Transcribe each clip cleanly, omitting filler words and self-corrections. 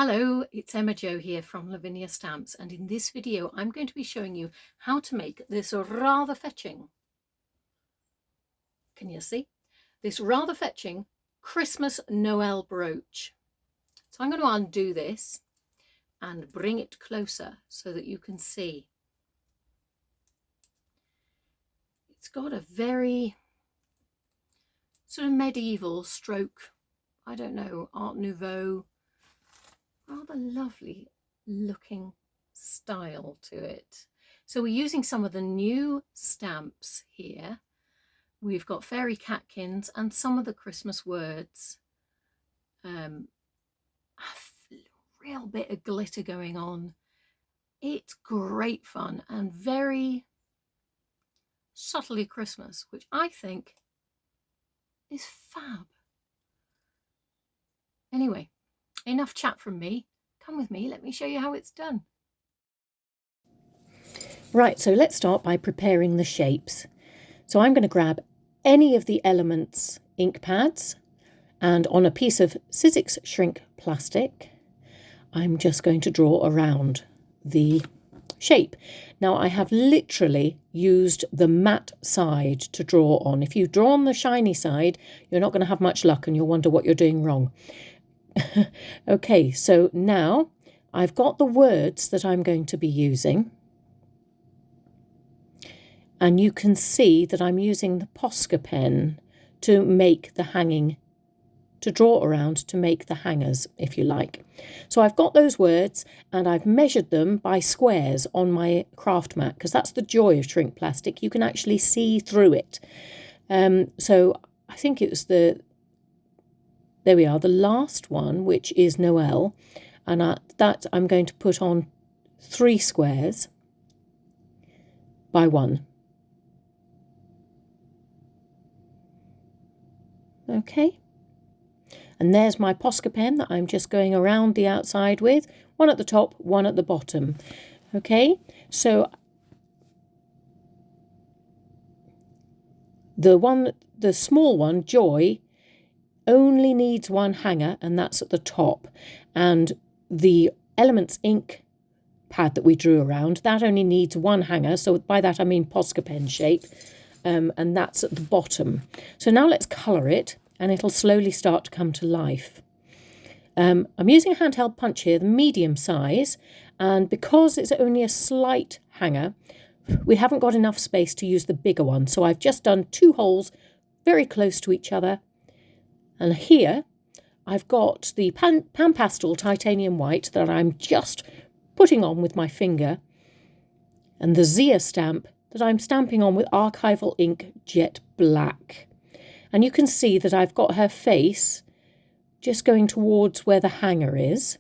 Hello, it's Emma Jo here from Lavinia Stamps, and in this video I'm going to be showing you how to make this rather fetching, can you see? This rather fetching Christmas Noel brooch. So I'm going to undo this and bring it closer so that you can see. It's got a very sort of medieval stroke, I don't know, Art Nouveau, rather lovely looking style to it. So we're using some of the new stamps here. We've got Fairy Catkins and some of the Christmas words. A real bit of glitter going on. It's great fun and very subtly Christmas, which I think is fab. Anyway, enough chat from me. Come with me, let me show you how it's done. Right, so let's start by preparing the shapes. So I'm going to grab any of the Elements ink pads, and on a piece of Sizzix shrink plastic, I'm just going to draw around the shape. Now I have literally used the matte side to draw on. If you draw on the shiny side, you're not going to have much luck and you'll wonder what you're doing wrong. Okay, so now I've got the words that I'm going to be using, and you can see that I'm using the Posca pen to make the hanging, to draw around to make the hangers, if you like. So I've got those words and I've measured them by squares on my craft mat, because that's the joy of shrink plastic. You can actually see through it. So I think it was there we are, the last one, which is Noel, and that I'm going to put on 3 squares by 1. Okay, and there's my Posca pen that I'm just going around the outside with, 1 at the top, 1 at the bottom. Okay, so the small one, Joy, only needs 1 hanger, and that's at the top, and the Elements ink pad that we drew around, that only needs 1 hanger, so by that I mean Posca pen shape, and that's at the bottom. So now let's colour it and it'll slowly start to come to life. I'm using a handheld punch here, the medium size, and because it's only a slight hanger, we haven't got enough space to use the bigger one, so I've just done 2 holes very close to each other. And here I've got the Pan Pastel Titanium White that I'm just putting on with my finger, and the Zia stamp that I'm stamping on with Archival Ink Jet Black. And you can see that I've got her face just going towards where the hanger is,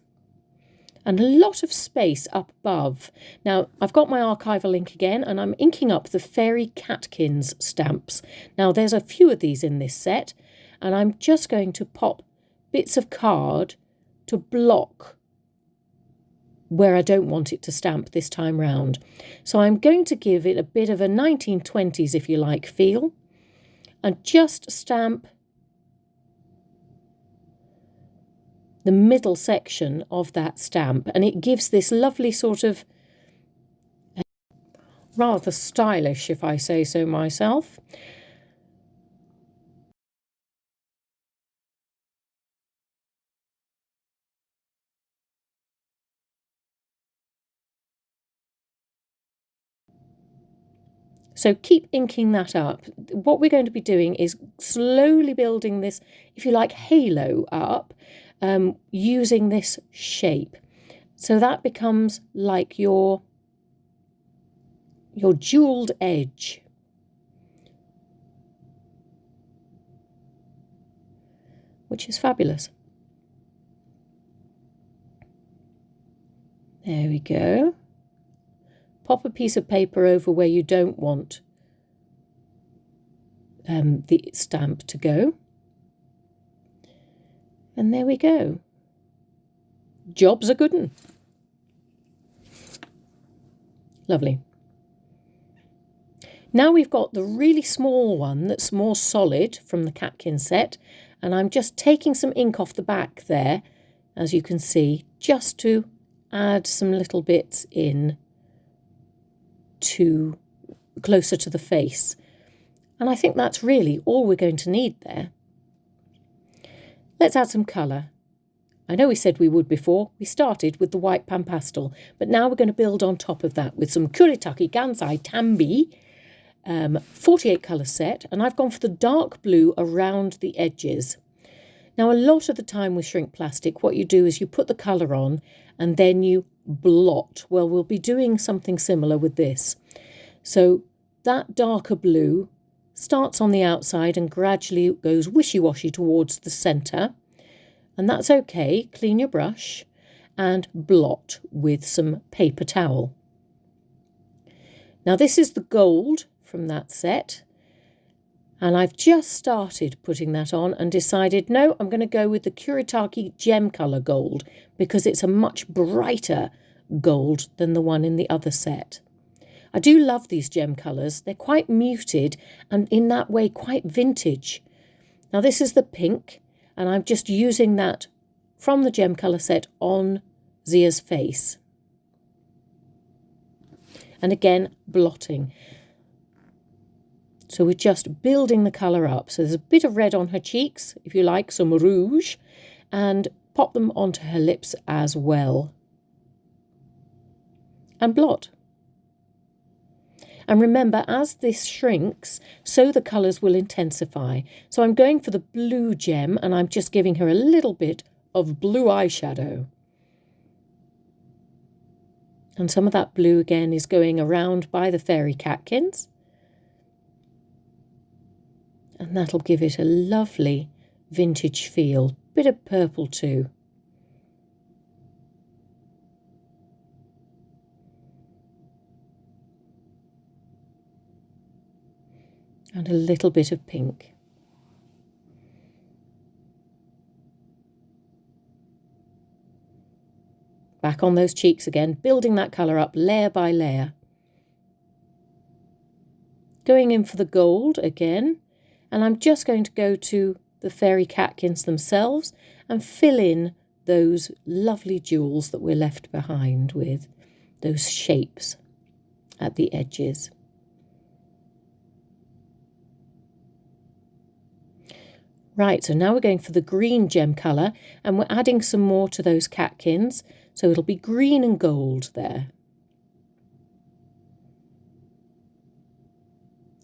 and a lot of space up above. Now I've got my Archival ink again, and I'm inking up the Fairy Catkins stamps. Now there's a few of these in this set, and I'm just going to pop bits of card to block where I don't want it to stamp this time round. So I'm going to give it a bit of a 1920s, if you like, feel, and just stamp the middle section of that stamp, and it gives this lovely sort of rather stylish, if I say so myself. So keep inking that up. What we're going to be doing is slowly building this, if you like, halo up, using this shape. So that becomes like your jeweled edge. Which is fabulous. There we go. Pop a piece of paper over where you don't want the stamp to go. And there we go. Job's a good one. Lovely. Now we've got the really small one that's more solid from the Catkin set, and I'm just taking some ink off the back there, as you can see, just to add some little bits in to closer to the face. And I think that's really all we're going to need there. Let's add some colour. I know we said we would before. We started with the white pan pastel, but now we're going to build on top of that with some Kuretake Gansai Tambi 48 colour set, and I've gone for the dark blue around the edges. Now, a lot of the time with shrink plastic, what you do is you put the colour on and then you blot. Well, we'll be doing something similar with this. So that darker blue starts on the outside and gradually goes wishy-washy towards the centre. And that's okay. Clean your brush and blot with some paper towel. Now, this is the gold from that set. And I've just started putting that on and decided, no, I'm going to go with the Kuretake Gem Colour Gold because it's a much brighter gold than the one in the other set. I do love these gem colours. They're quite muted and in that way quite vintage. Now this is the pink and I'm just using that from the gem colour set on Zia's face. And again, blotting. So we're just building the colour up. So there's a bit of red on her cheeks, if you like, some rouge, and pop them onto her lips as well. And blot. And remember, as this shrinks, so the colours will intensify. So I'm going for the blue gem and I'm just giving her a little bit of blue eyeshadow. And some of that blue again is going around by the Fairy Catkins. And that'll give it a lovely vintage feel. Bit of purple too. And a little bit of pink. Back on those cheeks again, building that colour up layer by layer. Going in for the gold again. And I'm just going to go to the Fairy Catkins themselves and fill in those lovely jewels that we're left behind with, those shapes at the edges. Right, so now we're going for the green gem colour and we're adding some more to those catkins. So it'll be green and gold there.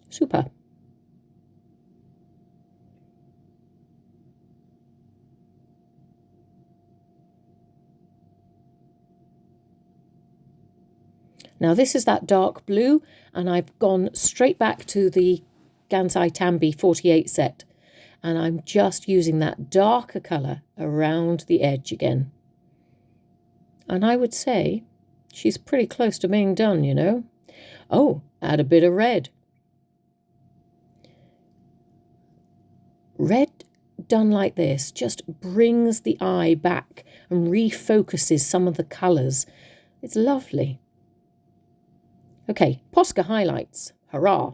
Super. Now this is that dark blue and I've gone straight back to the Gansai Tambi 48 set and I'm just using that darker colour around the edge again. And I would say she's pretty close to being done, you know. Oh, add a bit of red. Red done like this just brings the eye back and refocuses some of the colours. It's lovely. Okay, Posca highlights. Hurrah!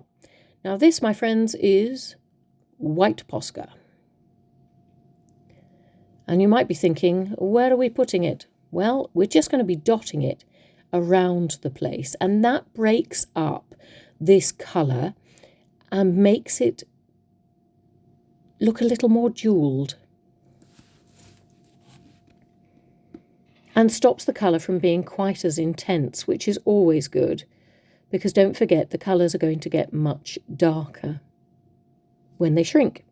Now this, my friends, is white Posca. And you might be thinking, where are we putting it? Well, we're just going to be dotting it around the place. And that breaks up this colour and makes it look a little more jewelled. And stops the colour from being quite as intense, which is always good. Because don't forget, the colours are going to get much darker when they shrink.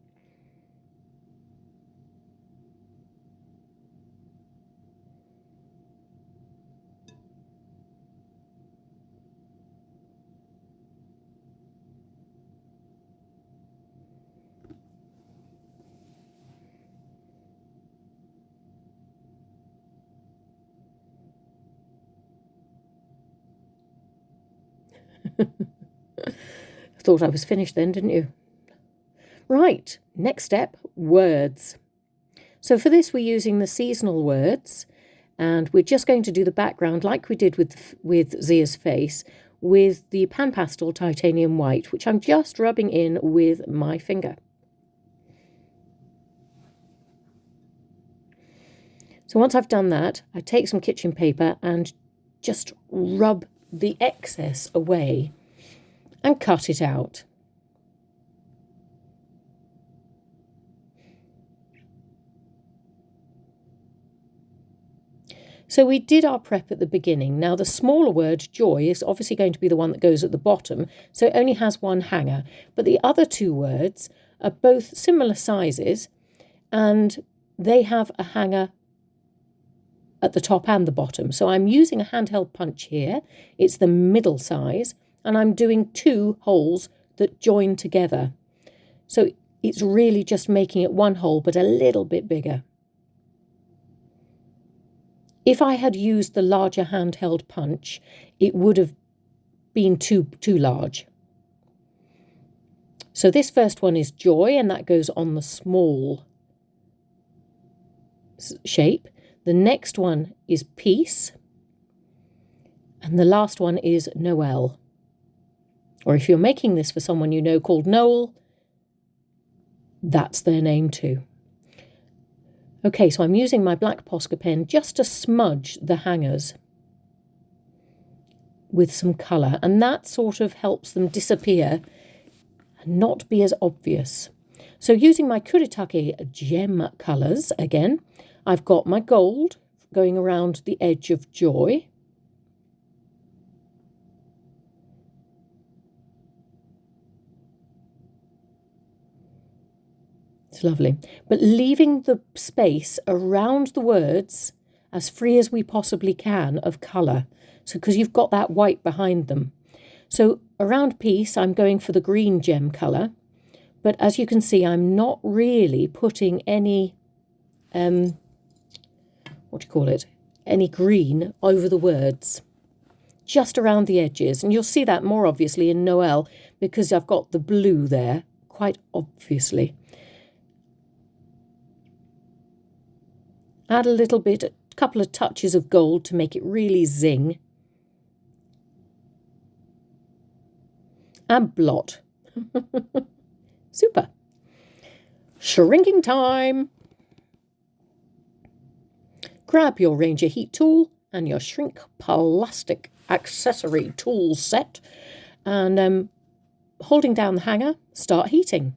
Thought I was finished then, didn't you? Right, next step, words. So for this we're using the seasonal words and we're just going to do the background like we did with Zia's face with the Pan Pastel Titanium White, which I'm just rubbing in with my finger. So once I've done that, I take some kitchen paper and just rub the excess away and cut it out. So we did our prep at the beginning. Now the smaller word, joy, is obviously going to be the one that goes at the bottom, so it only has one hanger. But the other two words are both similar sizes, and they have a hanger at the top and the bottom. So I'm using a handheld punch here. It's the middle size, and I'm doing 2 holes that join together. So it's really just making it one hole, but a little bit bigger. If I had used the larger handheld punch, it would have been too large. So this first one is joy, and that goes on the small shape. The next one is peace. And the last one is Noel. Or if you're making this for someone you know called Noel, that's their name too. Okay, so I'm using my black Posca pen just to smudge the hangers with some colour, and that sort of helps them disappear and not be as obvious. So using my Kuretake gem colours again, I've got my gold going around the edge of joy. It's lovely. But leaving the space around the words as free as we possibly can of colour. So because you've got that white behind them. So around peace, I'm going for the green gem colour. But as you can see, I'm not really putting any, any green over the words. Just around the edges. And you'll see that more obviously in Noel because I've got the blue there, quite obviously. Add a couple of touches of gold to make it really zing. And blot. Super. Shrinking time. Grab your Ranger heat tool and your shrink plastic accessory tool set, and holding down the hanger, start heating.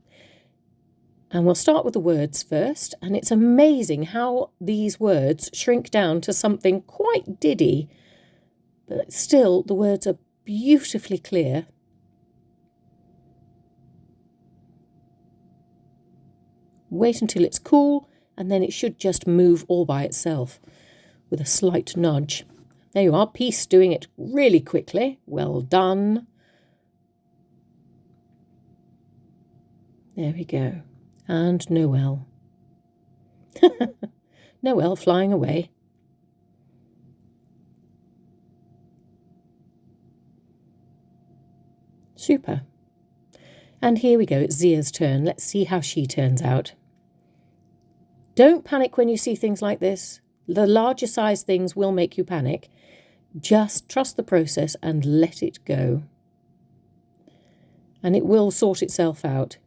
And we'll start with the words first, and it's amazing how these words shrink down to something quite diddy, but still the words are beautifully clear. Wait until it's cool, and then it should just move all by itself with a slight nudge. There you are, Peace doing it really quickly. Well done. There we go. And Noel. Noel flying away. Super. And here we go, it's Zia's turn. Let's see how she turns out. Don't panic when you see things like this. The larger size things will make you panic. Just trust the process and let it go. And it will sort itself out.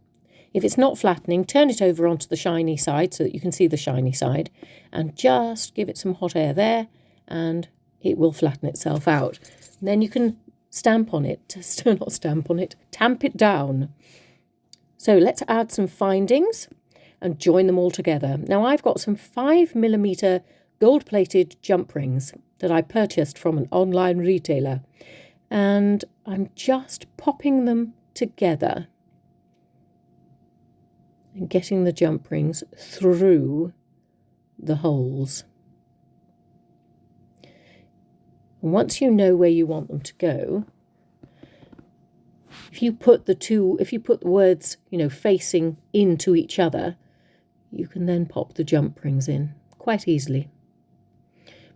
If it's not flattening, turn it over onto the shiny side so that you can see the shiny side, and just give it some hot air there and it will flatten itself out. And then you can tamp it down. So let's add some findings and join them all together. Now I've got some 5mm gold-plated jump rings that I purchased from an online retailer, and I'm just popping them together and getting the jump rings through the holes. And once you know where you want them to go, if you put the words, facing into each other, you can then pop the jump rings in quite easily.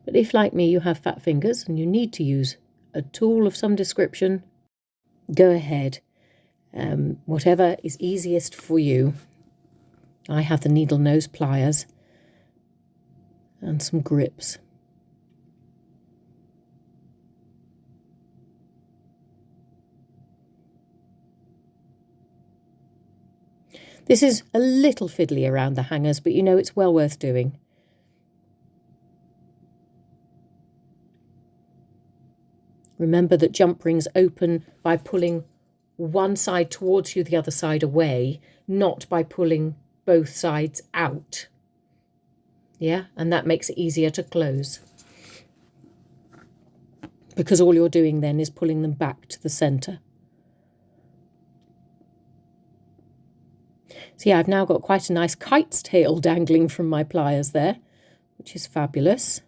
But if, like me, you have fat fingers and you need to use a tool of some description, go ahead. Whatever is easiest for you. I have the needle nose pliers and some grips. This is a little fiddly around the hangers, but it's well worth doing. Remember that jump rings open by pulling one side towards you, the other side away, not by pulling both sides out. Yeah, and that makes it easier to close, because all you're doing then is pulling them back to the center. So yeah, I've now got quite a nice kite's tail dangling from my pliers there, which is fabulous.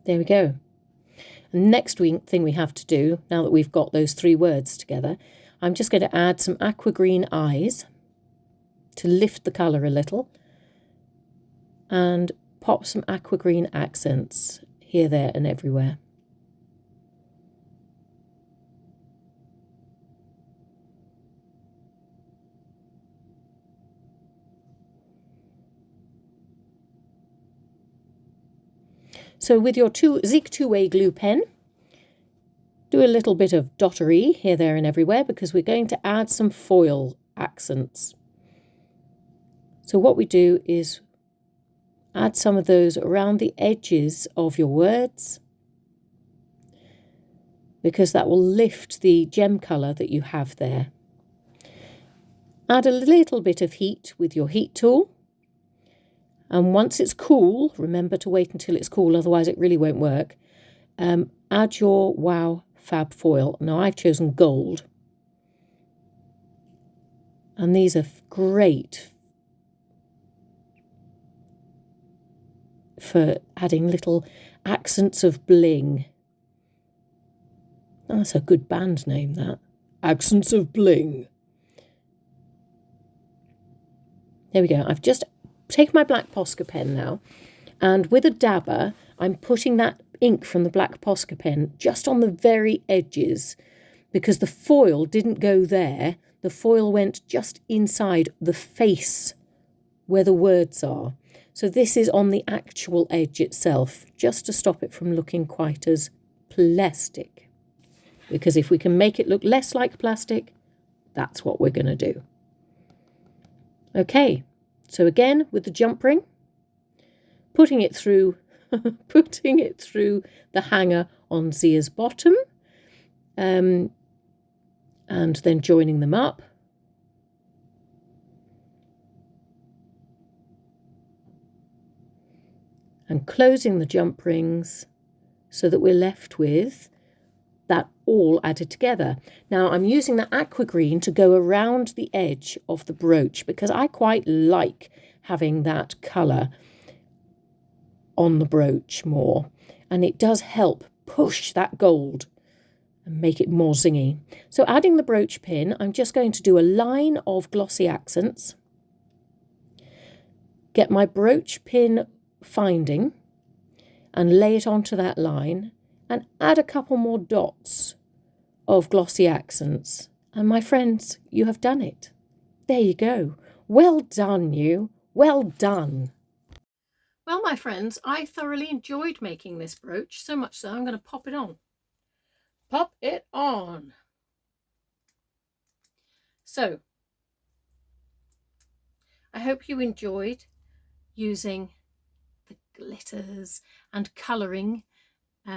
There we go. And next thing we have to do, now that we've got those 3 words together, I'm just going to add some aqua green eyes to lift the colour a little, and pop some aqua green accents here, there and everywhere. So with your Zig 2-way glue pen, do a little bit of dottery here, there and everywhere, because we're going to add some foil accents. So what we do is add some of those around the edges of your words, because that will lift the gem colour that you have there. Add a little bit of heat with your heat tool. And once it's cool, remember to wait until it's cool, otherwise it really won't work. Add your Wow Fab Foil. Now I've chosen gold. And these are great for adding little accents of bling. That's a good band name, that. Accents of Bling. There we go. I've just taken my black Posca pen now, and with a dabber, I'm putting that ink from the black Posca pen just on the very edges, because the foil didn't go there. The foil went just inside the face where the words are. So this is on the actual edge itself, just to stop it from looking quite as plastic. Because if we can make it look less like plastic, that's what we're going to do. Okay, so again with the jump ring, putting it through the hanger on Zia's bottom, and then joining them up. And closing the jump rings so that we're left with that all added together. Now I'm using the aqua green to go around the edge of the brooch, because I quite like having that colour on the brooch more, and it does help push that gold and make it more zingy. So adding the brooch pin, I'm just going to do a line of glossy accents, get my brooch pin finding and lay it onto that line, and add a couple more dots of glossy accents. And my friends, you have done it. There you go. Well done, you. Well done. Well, my friends, I thoroughly enjoyed making this brooch, so much so I'm going to pop it on. Pop it on. So, I hope you enjoyed using the glitters and colouring,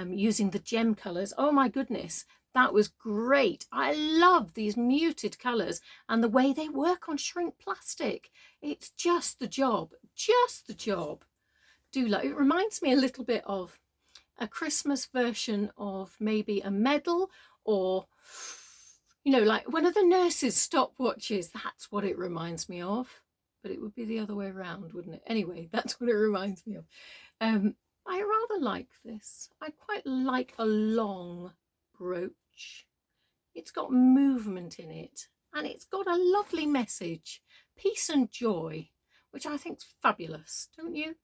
using the gem colours. Oh my goodness, that was great. I love these muted colours and the way they work on shrink plastic. It's just the job, just the job. It reminds me a little bit of a Christmas version of maybe a medal, or, you know, like one of the nurses' stopwatches. That's what it reminds me of. But it would be the other way around, wouldn't it? Anyway, that's what it reminds me of. I rather like this. I quite like a long brooch. It's got movement in it, and it's got a lovely message, peace and joy, which I think's fabulous, don't you?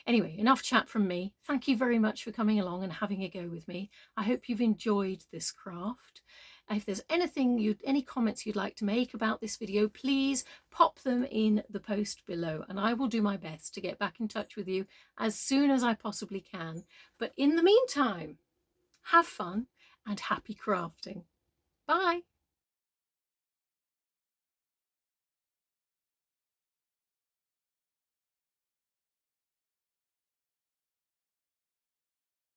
Anyway, enough chat from me. Thank you very much for coming along and having a go with me. I hope you've enjoyed this craft. If there's any comments you'd like to make about this video, please pop them in the post below, and I will do my best to get back in touch with you as soon as I possibly can. But in the meantime, have fun and happy crafting. Bye.